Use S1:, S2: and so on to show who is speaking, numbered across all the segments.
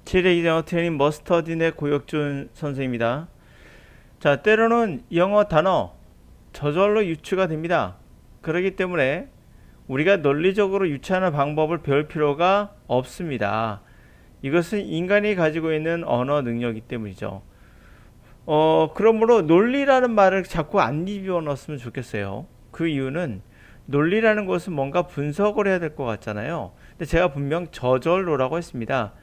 S1: 제1회 영어 트레이닝 머스터딘의 고혁준 선생입니다. 자, 때로는 영어 단어 저절로 유추가 됩니다. 그렇기 때문에 우리가 논리적으로 유추하는 방법을 배울 필요가 없습니다. 이것은 인간이 가지고 있는 언어 능력이기 때문이죠. 그러므로 논리라는 말을 자꾸 안 집어넣었으면 좋겠어요. 그 이유는 논리라는 것은 뭔가 분석을 해야 될 것 같잖아요. 근데 제가 분명 저절로라고 했습니다.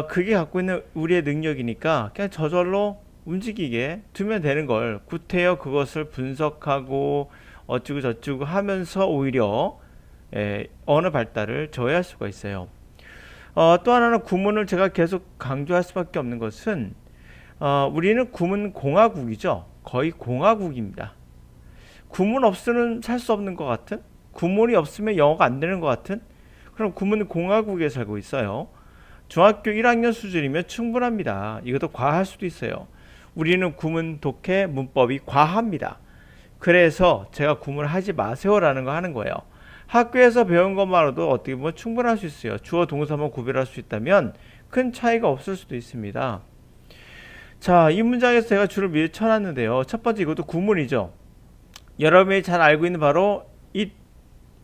S1: 그게 갖고 있는 우리의 능력이니까 그냥 저절로 움직이게 두면 되는 걸 구태여 그것을 분석하고 어쩌고 저쩌고 하면서 오히려 언어 발달을 저해할 수가 있어요. 또 하나는 구문을 제가 계속 강조할 수밖에 없는 것은 우리는 구문 공화국이죠. 거의 공화국입니다. 구문 없으면 살 수 없는 것 같은, 구문이 없으면 영어가 안 되는 것 같은 그럼 구문 공화국에 살고 있어요. 중학교 1학년 수준이면 충분합니다. 이것도 과할 수도 있어요. 우리는 구문, 독해, 문법이 과합니다. 그래서 제가 구문을 하지 마세요라는 거 하는 거예요. 학교에서 배운 것만으로도 어떻게 보면 충분할 수 있어요. 주어 동사만 구별할 수 있다면 큰 차이가 없을 수도 있습니다. 자, 이 문장에서 제가 줄을 미리 쳐놨는데요. 첫 번째 이것도 구문이죠. 여러분이 잘 알고 있는 바로 it,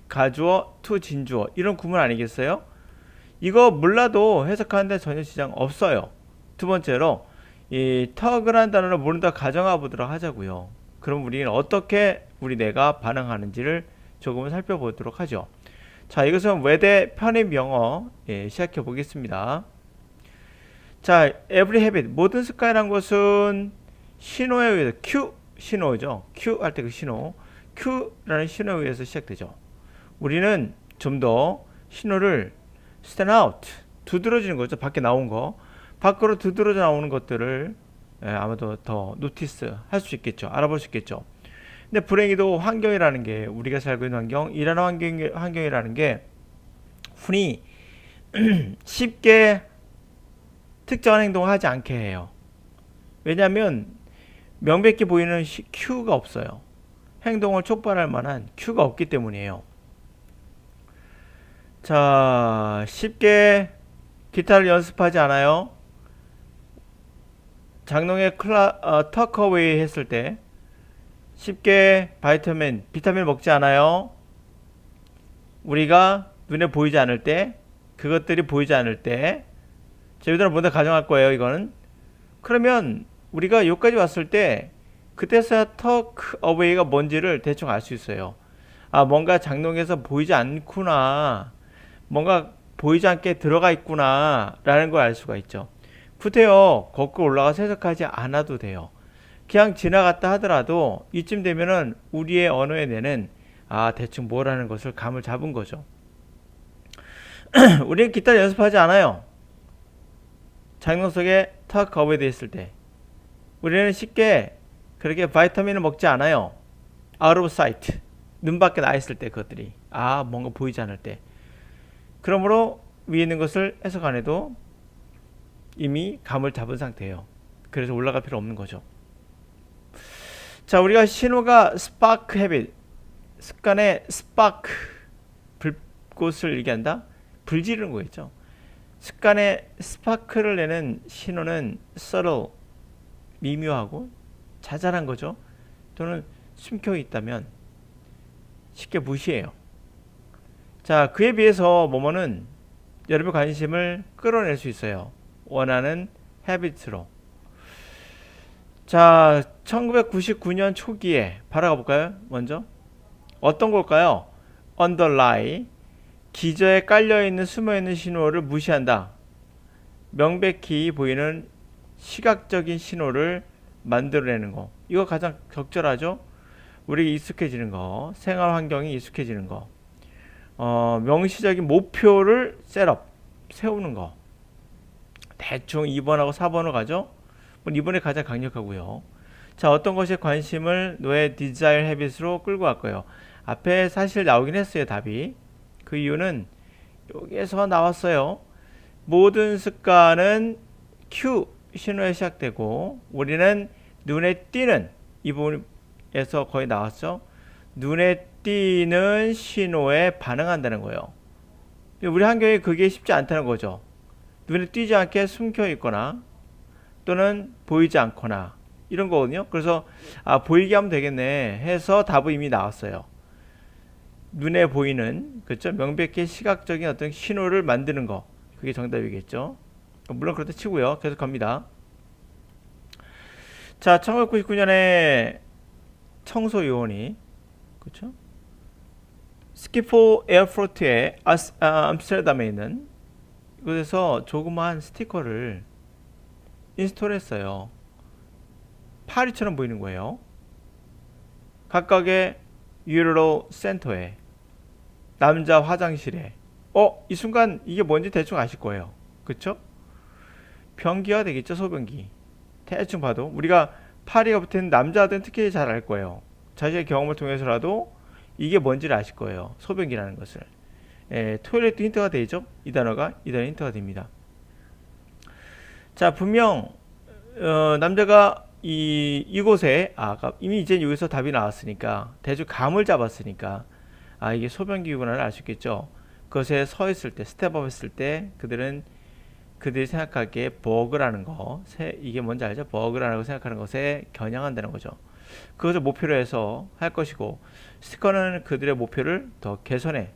S1: 가주어, to, 진주어 이런 구문 아니겠어요? 이거 몰라도 해석하는데 전혀 지장 없어요. 두 번째로 이 턱이라는 단어를 모른다 가정해 보도록 하자고요. 그럼 우리는 어떻게 우리 뇌가 반응하는지를 조금은 살펴보도록 하죠. 자, 이것은 외대 편입 영어 시작해 보겠습니다. 자, every habit 모든 습관이란 것은 신호에 의해서 Q 신호죠. Q 할 때 그 신호 Q라는 신호에 의해서 시작되죠. 우리는 좀 더 신호를 stand out 두드러지는 거죠. 밖에 나온 거 밖으로 두드러져 나오는 것들을 아마도 더 노티스 할 수 있겠죠. 알아볼 수 있겠죠. 근데 불행히도 환경이라는 게 우리가 살고 있는 환경, 일하는 환경이라는 게 흔히 쉽게 특정한 행동을 하지 않게 해요. 왜냐하면 명백히 보이는 큐가 없어요. 행동을 촉발할 만한 큐가 없기 때문이에요. 자, 쉽게 기타를 연습하지 않아요. 장롱에 터커웨이 했을 때 쉽게 비타민 먹지 않아요. 우리가 눈에 보이지 않을 때, 그것들이 보이지 않을 때, 제비들은 먼저 가정할 거예요. 이거는. 그러면 우리가 여기까지 왔을 때 그때서야 터크어웨이가 뭔지를 대충 알 수 있어요. 아, 뭔가 장롱에서 보이지 않구나. 뭔가 보이지 않게 들어가 있구나 라는 걸 알 수가 있죠. 구태여 거꾸로 올라가서 해석하지 않아도 돼요. 그냥 지나갔다 하더라도 이쯤 되면은 우리의 언어의 뇌는 대충 뭐라는 것을 감을 잡은 거죠. 우리는 기타 연습하지 않아요. 장롱 속에 턱 거부되어 있을 때 우리는 쉽게 그렇게 바이타민을 먹지 않아요. out of sight 눈 밖에 나 있을 때 그것들이 뭔가 보이지 않을 때 그러므로 위에 있는 것을 해석 안 해도 이미 감을 잡은 상태예요. 그래서 올라갈 필요 없는 거죠. 자, 우리가 신호가 스파크 헤빗 습관의 스파크 불꽃을 얘기한다. 불 지르는 거겠죠. 습관의 스파크를 내는 신호는 subtle 미묘하고 자잘한 거죠. 또는 숨겨 있다면 쉽게 무시해요. 자, 그에 비해서 뭐뭐는 여러분의 관심을 끌어낼 수 있어요. 원하는 헤비트로. 자, 1999년 초기에 바라가 볼까요? 먼저 어떤 걸까요? underlie 기저에 깔려있는 숨어있는 신호를 무시한다. 명백히 보이는 시각적인 신호를 만들어내는 거. 이거 가장 적절하죠? 우리가 익숙해지는 거, 생활 환경이 익숙해지는 거, 명시적인 목표를 세우는 거. 대충 2번하고 4번으로 가죠? 2번이 가장 강력하고요. 자, 어떤 것에 관심을 너의 desire habit으로 끌고 갈 거예요. 앞에 사실 나오긴 했어요, 답이. 그 이유는 여기에서 나왔어요. 모든 습관은 Q 신호에 시작되고 우리는 눈에 띄는 이 부분에서 거의 나왔죠. 눈에 띄는 신호에 반응한다는 거예요. 우리 환경에 그게 쉽지 않다는 거죠. 눈에 띄지 않게 숨겨 있거나 또는 보이지 않거나 이런 거거든요. 그래서 보이게 하면 되겠네 해서 답이 이미 나왔어요. 눈에 보이는, 그렇죠? 명백히 시각적인 어떤 신호를 만드는 거, 그게 정답이겠죠. 물론 그렇다 치고요. 계속 갑니다. 자, 1999년에 청소 요원이, 그렇죠? 스키포 에어프로트의 암스테르담에 있는 이곳에서 조그마한 스티커를 인스톨했어요. 파리처럼 보이는 거예요. 각각의 유로 센터에, 남자 화장실에. 이 순간 이게 뭔지 대충 아실 거예요. 그쵸? 변기가 되겠죠, 소변기. 대충 봐도 우리가 파리가 붙은 남자들은 특히 잘 알 거예요. 자신의 경험을 통해서라도 이게 뭔지를 아실 거예요. 소변기라는 것을. 토일렛도 힌트가 되죠. 이 단어가 힌트가 됩니다. 자, 분명 남자가 이곳에 이미 이제 여기서 답이 나왔으니까 대충 감을 잡았으니까 이게 소변기구나를 알 수 있겠죠. 그것에 서 있을 때, 스텝업 했을 때 그들이 생각하기에 버그라는 거, 이게 뭔지 알죠? 버그라고 생각하는 것에 겨냥한다는 거죠. 그것을 목표로 해서 할 것이고, 스티커는 그들의 목표를 더 개선해,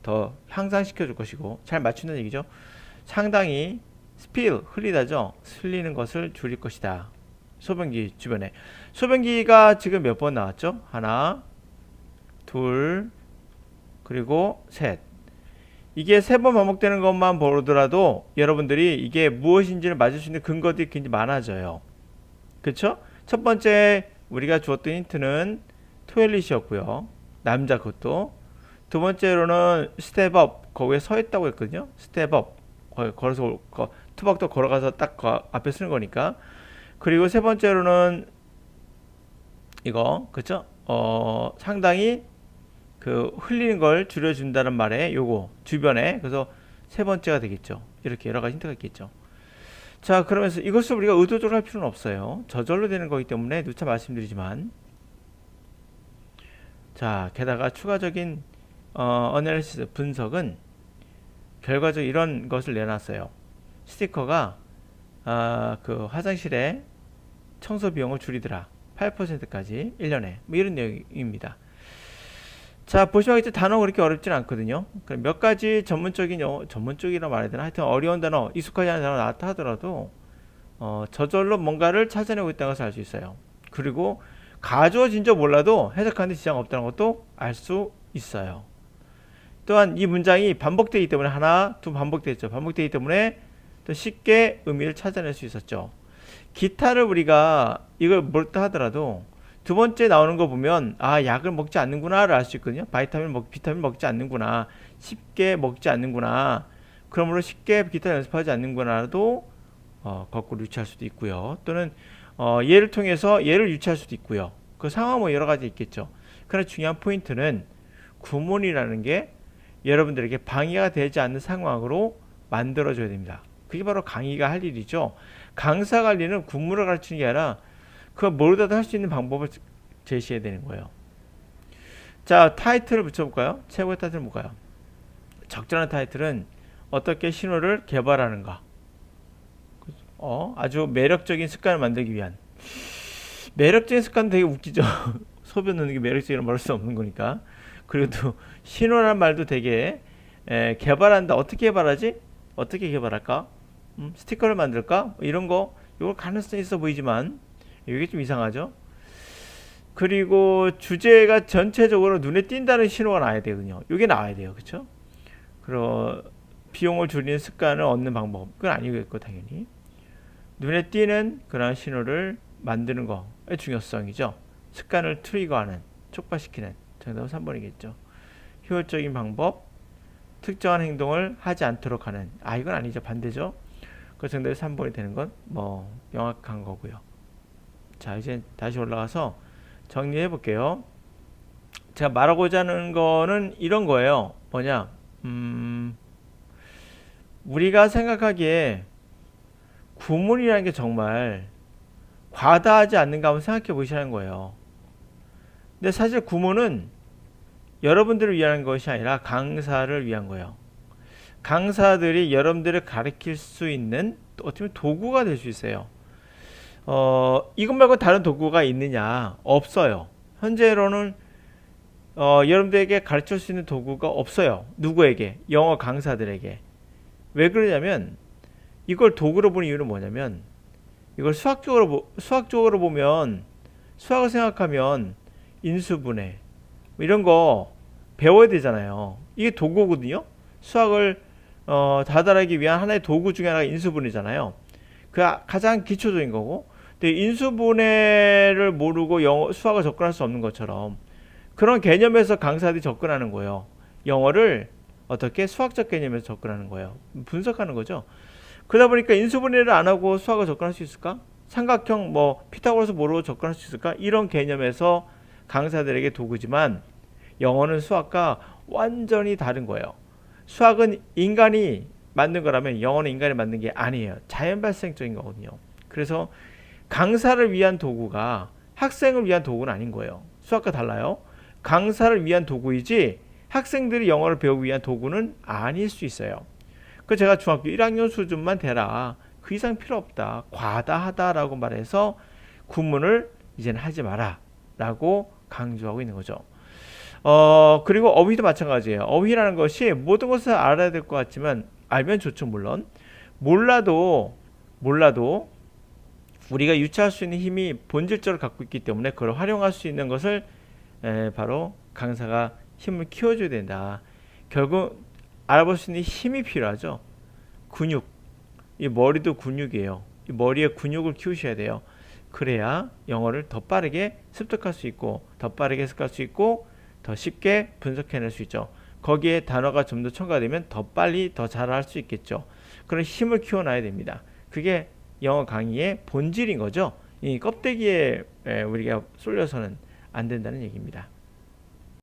S1: 더 향상시켜 줄 것이고, 잘 맞춘다는 얘기죠. 상당히 흘리다죠. 흘리는 것을 줄일 것이다. 소변기 주변에. 소변기가 지금 몇 번 나왔죠? 하나, 둘, 그리고 셋. 이게 세 번 반복되는 것만 보더라도 여러분들이 이게 무엇인지를 맞을 수 있는 근거들이 굉장히 많아져요. 그쵸? 첫 번째 우리가 주었던 힌트는 토일릿이었고요. 남자 그것도. 두 번째로는 스텝업, 거기에 서 있다고 했거든요. 스텝업, 걸어서 투박도 걸어가서 딱 앞에 쓰는 거니까. 그리고 세 번째로는 이거, 그쵸? 상당히 흘리는 걸 줄여준다는 말에 요거 주변에, 그래서 세 번째가 되겠죠. 이렇게 여러 가지 힌트가 있겠죠. 자, 그러면서 이것을 우리가 의도적으로 할 필요는 없어요. 저절로 되는 거기 때문에 누차 말씀드리지만, 자, 게다가 추가적인 어널리시스 분석은 결과적으로 이런 것을 내놨어요. 스티커가 그 화장실에 청소 비용을 줄이더라. 8%까지 1년에. 뭐 이런 내용입니다. 자, 보시면 이제 단어가 그렇게 어렵진 않거든요. 몇 가지 전문적이라 말해야 되나? 하여튼 어려운 단어, 익숙하지 않은 단어 나왔다 하더라도 저절로 뭔가를 찾아내고 있다는 것을 알 수 있어요. 그리고 가주어진 줄 몰라도 해석하는데 지장 없다는 것도 알 수 있어요. 또한 이 문장이 반복되기 때문에 하나, 두 반복되죠. 반복되기 때문에 또 쉽게 의미를 찾아낼 수 있었죠. 기타를 우리가 이걸 뭘다 하더라도 두 번째 나오는 거 보면 약을 먹지 않는구나를 알 수 있거든요. 비타민 먹지 않는구나, 쉽게 먹지 않는구나, 그러므로 쉽게 기타 연습하지 않는구나도 거꾸로 유추할 수도 있고요. 또는 얘를 통해서 얘를 유추할 수도 있고요. 그 상황 뭐 여러 가지 있겠죠. 그러나 중요한 포인트는 구문이라는 게 여러분들에게 방해가 되지 않는 상황으로 만들어줘야 됩니다. 그게 바로 강의가 할 일이죠. 강사가 할 일은 구문을 가르치는 게 아니라 그걸 모르다도 할 수 있는 방법을 제시해야 되는 거예요. 자, 타이틀을 붙여볼까요? 최고의 타이틀은 뭘까요? 적절한 타이틀은 어떻게 신호를 개발하는가. 아주 매력적인 습관을 만들기 위한. 매력적인 습관은 되게 웃기죠. 소변 넣는 게 매력적이라고 말할 수 없는 거니까. 그래도 신호란 말도 되게 개발한다. 어떻게 개발하지? 어떻게 개발할까? 스티커를 만들까? 이런 거, 이걸 가능성이 있어 보이지만 이게 좀 이상하죠. 그리고 주제가 전체적으로 눈에 띈다는 신호가 나와야 되거든요. 이게 나와야 돼요. 그렇죠? 그리고 비용을 줄이는 습관을 얻는 방법, 그건 아니겠고 당연히 눈에 띄는 그런 신호를 만드는 거의 중요성이죠. 습관을 트리거하는, 촉발시키는. 정답은 3번이겠죠. 효율적인 방법, 특정한 행동을 하지 않도록 하는. 이건 아니죠. 반대죠. 그 정답이 3번이 되는 건 뭐 명확한 거고요. 자, 이제 다시 올라가서 정리해 볼게요. 제가 말하고자 하는 거는 이런 거예요. 뭐냐? 우리가 생각하기에 구문이라는 게 정말 과다하지 않는가 한번 생각해 보시라는 거예요. 근데 사실 구문은 여러분들을 위한 것이 아니라 강사를 위한 거예요. 강사들이 여러분들을 가르칠 수 있는 어떻게 보면 도구가 될 수 있어요. 이것 말고 다른 도구가 있느냐? 없어요. 현재로는 여러분들에게 가르칠 수 있는 도구가 없어요. 누구에게? 영어 강사들에게. 왜 그러냐면 이걸 도구로 보는 이유는 뭐냐면 이걸 수학적으로 보면 수학을 생각하면 인수분해 뭐 이런 거 배워야 되잖아요. 이게 도구거든요. 수학을 다달하기 위한 하나의 도구 중에 하나가 인수분해잖아요. 그 가장 기초적인 거고. 근데 인수분해를 모르고 수학을 접근할 수 없는 것처럼 그런 개념에서 강사들이 접근하는 거예요. 영어를 어떻게 수학적 개념에서 접근하는 거예요. 분석하는 거죠. 그러다 보니까 인수분해를 안 하고 수학을 접근할 수 있을까? 삼각형 뭐 피타고라스 모르고 접근할 수 있을까? 이런 개념에서 강사들에게 도구지만 영어는 수학과 완전히 다른 거예요. 수학은 인간이 만든 거라면 영어는 인간이 만든 게 아니에요. 자연 발생적인 거거든요. 그래서 강사를 위한 도구가 학생을 위한 도구는 아닌 거예요. 수학과 달라요. 강사를 위한 도구이지 학생들이 영어를 배우기 위한 도구는 아닐 수 있어요. 그 제가 중학교 1학년 수준만 되라. 그 이상 필요 없다. 과다하다라고 말해서 구문을 이제는 하지 마라. 라고 강조하고 있는 거죠. 그리고 어휘도 마찬가지예요. 어휘라는 것이 모든 것을 알아야 될 것 같지만 알면 좋죠, 물론. 몰라도 우리가 유추할 수 있는 힘이 본질적으로 갖고 있기 때문에 그걸 활용할 수 있는 것을 바로 강사가 힘을 키워줘야 된다. 결국 알아볼 수 있는 힘이 필요하죠. 근육. 이 머리도 근육이에요. 이 머리에 근육을 키우셔야 돼요. 그래야 영어를 더 빠르게 습득할 수 있고 더 빠르게 해석할 수 있고 더 쉽게 분석해낼 수 있죠. 거기에 단어가 좀 더 첨가되면 더 빨리 더 잘할 수 있겠죠. 그런 힘을 키워놔야 됩니다. 그게 영어 강의의 본질인 거죠. 이 껍데기에 우리가 쏠려서는 안 된다는 얘기입니다.